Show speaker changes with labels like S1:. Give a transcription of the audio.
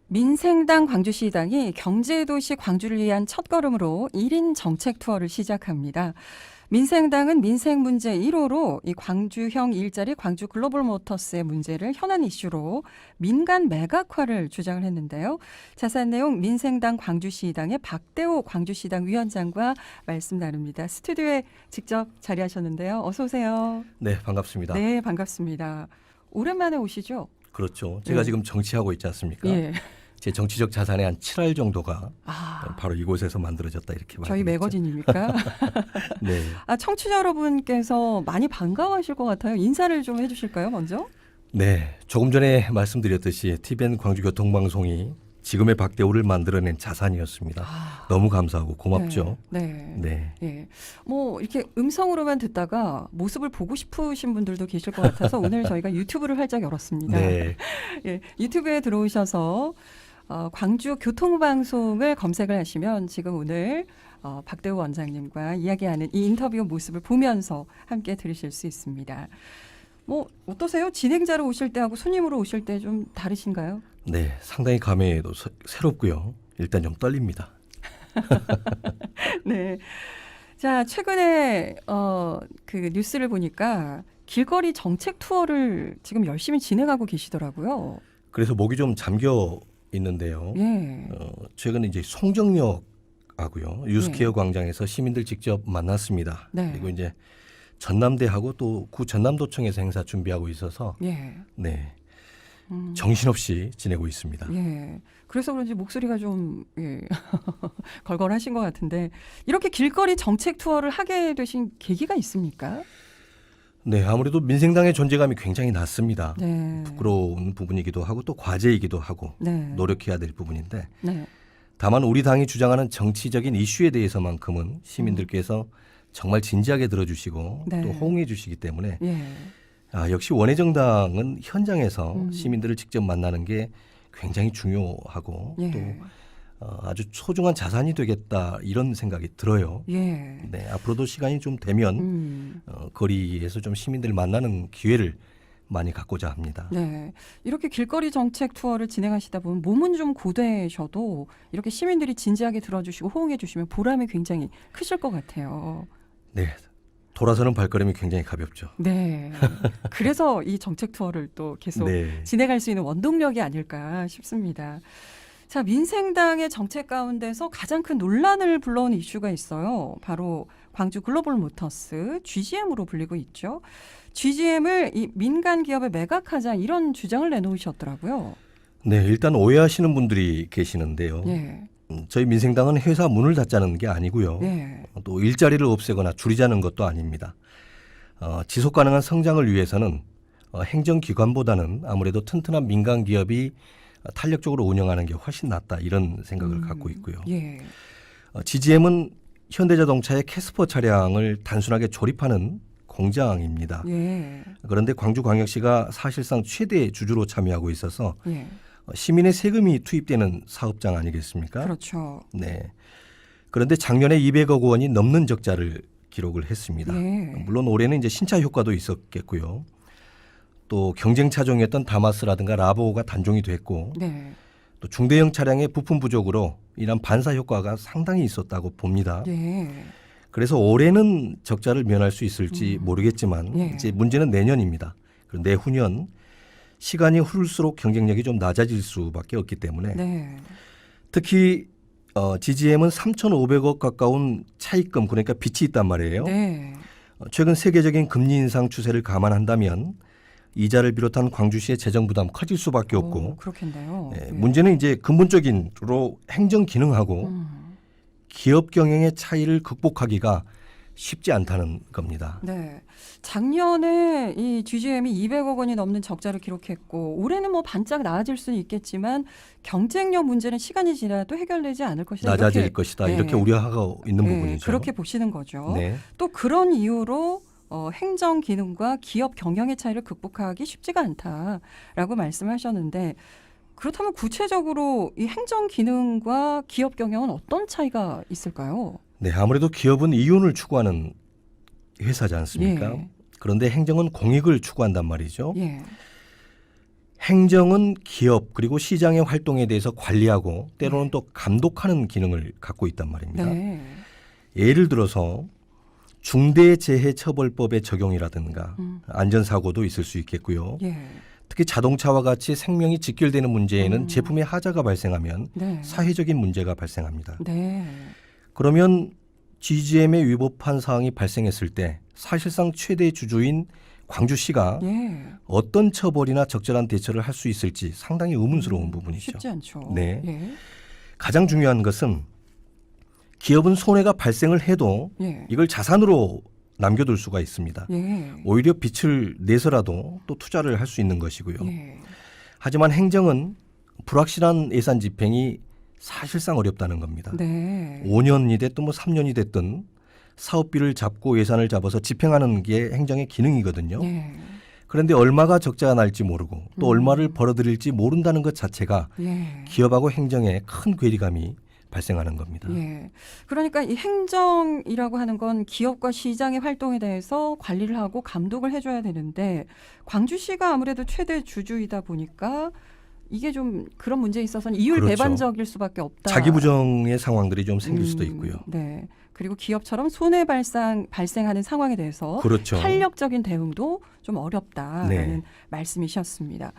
S1: 민생당 광주시당이 경제도시 광주를 위한 첫걸음으로 1인 정책 투어를 시작합니다. 민생당은 민생 문제 1호로 이 광주형 일자리 광주 글로벌 모터스의 문제를 현안 이슈로 민간 매각화를 주장을 했는데요. 자세한 내용 민생당 광주시당의 박대호 광주시당 위원장과 말씀 나눕니다. 스튜디오에 직접 자리하셨는데요. 어서 오세요.
S2: 네, 반갑습니다.
S1: 네, 반갑습니다. 오랜만에 오시죠?
S2: 그렇죠. 제가 지금 정치하고 있지 않습니까?
S1: 예.
S2: 제 정치적 자산의 한 7할 정도가
S1: 아,
S2: 바로 이곳에서 만들어졌다 이렇게
S1: 저희
S2: 말하겠죠.
S1: 매거진입니까?
S2: 네.
S1: 청취자 여러분께서 많이 반가워하실 것 같아요. 인사를 좀 해주실까요, 먼저?
S2: 네, 조금 전에 말씀드렸듯이 TVN 광주교통방송이 지금의 박대호를 만들어낸 자산이었습니다. 너무 감사하고 고맙죠.
S1: 네.
S2: 네.
S1: 예. 뭐 이렇게 음성으로만 듣다가 모습을 보고 싶으신 분들도 계실 것 같아서 오늘 저희가 유튜브를 활짝 열었습니다.
S2: 네.
S1: 예, 유튜브에 들어오셔서 광주 교통방송을 검색을 하시면 지금 오늘 박대호 원장님과 이야기하는 이 인터뷰 모습을 보면서 함께 들으실 수 있습니다. 뭐 어떠세요? 진행자로 오실 때하고 손님으로 오실 때 좀 다르신가요?
S2: 네, 상당히 감회도 새롭고요. 일단 좀 떨립니다.
S1: 네. 자, 최근에 그 뉴스를 보니까 길거리 정책 투어를 지금 열심히 진행하고 계시더라고요.
S2: 그래서 목이 좀 잠겨 있는데요.
S1: 예.
S2: 최근에 이제 송정역하고요. 유스케어 광장에서 시민들 직접 만났습니다.
S1: 네.
S2: 그리고 이제 전남대하고 또 구 전남도청에서 행사 준비하고 있어서
S1: 예.
S2: 네. 정신없이 지내고 있습니다.
S1: 예. 그래서 그런지 목소리가 좀 예. 걸걸하신 것 같은데 이렇게 길거리 정책 투어를 하게 되신 계기가 있습니까?
S2: 네, 아무래도 민생당의 존재감이 굉장히 낮습니다.
S1: 네.
S2: 부끄러운 부분이기도 하고 또 과제이기도 하고
S1: 네.
S2: 노력해야 될 부분인데
S1: 네.
S2: 다만 우리 당이 주장하는 정치적인 이슈에 대해서만큼은 시민들께서 정말 진지하게 들어주시고
S1: 네.
S2: 또 호응해 주시기 때문에
S1: 예.
S2: 역시 원외정당은 현장에서 시민들을 직접 만나는 게 굉장히 중요하고
S1: 예.
S2: 또 아주 소중한 자산이 되겠다 이런 생각이 들어요.
S1: 예.
S2: 네, 앞으로도 시간이 좀 되면 거리에서 좀 시민들 만나는 기회를 많이 갖고자 합니다.
S1: 네. 이렇게 길거리 정책 투어를 진행하시다 보면 몸은 좀 고되셔도 이렇게 시민들이 진지하게 들어주시고 호응해 주시면 보람이 굉장히 크실 것 같아요.
S2: 네, 돌아서는 발걸음이 굉장히 가볍죠.
S1: 네. 그래서 이 정책 투어를 또 계속
S2: 네.
S1: 진행할 수 있는 원동력이 아닐까 싶습니다. 자, 민생당의 정책 가운데서 가장 큰 논란을 불러온 이슈가 있어요. 바로 광주 글로벌 모터스 GGM으로 불리고 있죠. GGM을 이 민간 기업에 매각하자 이런 주장을 내놓으셨더라고요.
S2: 네, 일단 오해하시는 분들이 계시는데요.
S1: 예.
S2: 저희 민생당은 회사 문을 닫자는 게 아니고요.
S1: 예.
S2: 또 일자리를 없애거나 줄이자는 것도 아닙니다. 지속 가능한 성장을 위해서는 행정기관보다는 아무래도 튼튼한 민간 기업이 탄력적으로 운영하는 게 훨씬 낫다 이런 생각을 갖고 있고요.
S1: 예.
S2: GGM은 현대자동차의 캐스퍼 차량을 단순하게 조립하는 공장입니다.
S1: 예.
S2: 그런데 광주광역시가 사실상 최대 주주로 참여하고 있어서
S1: 예.
S2: 시민의 세금이 투입되는 사업장 아니겠습니까?
S1: 그렇죠.
S2: 네. 그런데 작년에 200억 원이 넘는 적자를 기록을 했습니다.
S1: 예.
S2: 물론 올해는 이제 신차 효과도 있었겠고요. 또 경쟁 차종이었던 다마스라든가 라보가 단종이 됐고
S1: 네.
S2: 또 중대형 차량의 부품 부족으로 이런 반사 효과가 상당히 있었다고 봅니다.
S1: 예.
S2: 그래서 올해는 적자를 면할 수 있을지 모르겠지만
S1: 예.
S2: 이제 문제는 내년입니다. 그리고 내후년 시간이 흐를수록 경쟁력이 좀 낮아질 수밖에 없기 때문에
S1: 네.
S2: 특히 GGM은 3,500억 가까운 차입금 그러니까 빚이 있단 말이에요.
S1: 네.
S2: 최근 세계적인 금리 인상 추세를 감안한다면 이자를 비롯한 광주시의 재정 부담 커질 수밖에 없고
S1: 그렇겠네요.
S2: 네,
S1: 예.
S2: 문제는 이제 근본적인로 행정 기능하고 기업 경영의 차이를 극복하기가 쉽지 않다는 겁니다.
S1: 네. 작년에 이 GGM이 200억 원이 넘는 적자를 기록했고 올해는 뭐 반짝 나아질 수는 있겠지만 경쟁력 문제는 시간이 지나도 해결되지 않을 것이다.
S2: 낮아질
S1: 이렇게,
S2: 것이다.
S1: 네.
S2: 이렇게 우려하고 있는
S1: 네,
S2: 부분이죠.
S1: 그렇게 보시는 거죠.
S2: 네.
S1: 또 그런 이유로 행정 기능과 기업 경영의 차이를 극복하기 쉽지가 않다라고 말씀하셨는데 그렇다면 구체적으로 이 행정 기능과 기업 경영은 어떤 차이가 있을까요?
S2: 네, 아무래도 기업은 이윤을 추구하는 회사지 않습니까?
S1: 예.
S2: 그런데 행정은 공익을 추구한단 말이죠.
S1: 예.
S2: 행정은 기업 그리고 시장의 활동에 대해서 관리하고 때로는 또 감독하는 기능을 갖고 있단 말입니다.
S1: 네.
S2: 예를 들어서 중대재해처벌법의 적용이라든가 안전사고도 있을 수 있겠고요.
S1: 예.
S2: 특히 자동차와 같이 생명이 직결되는 문제에는 제품의 하자가 발생하면
S1: 네.
S2: 사회적인 문제가 발생합니다.
S1: 네.
S2: 그러면 GGM에 위법한 사항이 발생했을 때 사실상 최대 주주인 광주시가
S1: 예.
S2: 어떤 처벌이나 적절한 대처를 할 수 있을지 상당히 의문스러운 부분이죠.
S1: 쉽지 않죠.
S2: 네.
S1: 예.
S2: 가장 중요한 것은 기업은 손해가 발생을 해도
S1: 예.
S2: 이걸 자산으로 남겨둘 수가 있습니다.
S1: 예.
S2: 오히려 빚을 내서라도 또 투자를 할 수 있는 것이고요.
S1: 예.
S2: 하지만 행정은 불확실한 예산 집행이 사실상 어렵다는 겁니다.
S1: 네.
S2: 5년이 됐든 뭐 3년이 됐든 사업비를 잡고 예산을 잡아서 집행하는 게 행정의 기능이거든요.
S1: 예.
S2: 그런데 얼마가 적자가 날지 모르고 또 얼마를 벌어들일지 모른다는 것 자체가
S1: 예.
S2: 기업하고 행정에 큰 괴리감이 발생하는 겁니다.
S1: 예. 그러니까 이 행정이라고 하는 건 기업과 시장의 활동에 대해서 관리를 하고 감독을 해줘야 되는데 광주시가 아무래도 최대 주주이다 보니까 이게 좀 그런 문제에 있어서는 이율
S2: 그렇죠.
S1: 배반적일 수밖에 없다.
S2: 자기 부정의 상황들이 좀 생길 수도 있고요.
S1: 네. 그리고 기업처럼 손해 발생하는 상황에 대해서
S2: 그렇죠.
S1: 탄력적인 대응도 좀 어렵다라는
S2: 네.
S1: 말씀이셨습니다.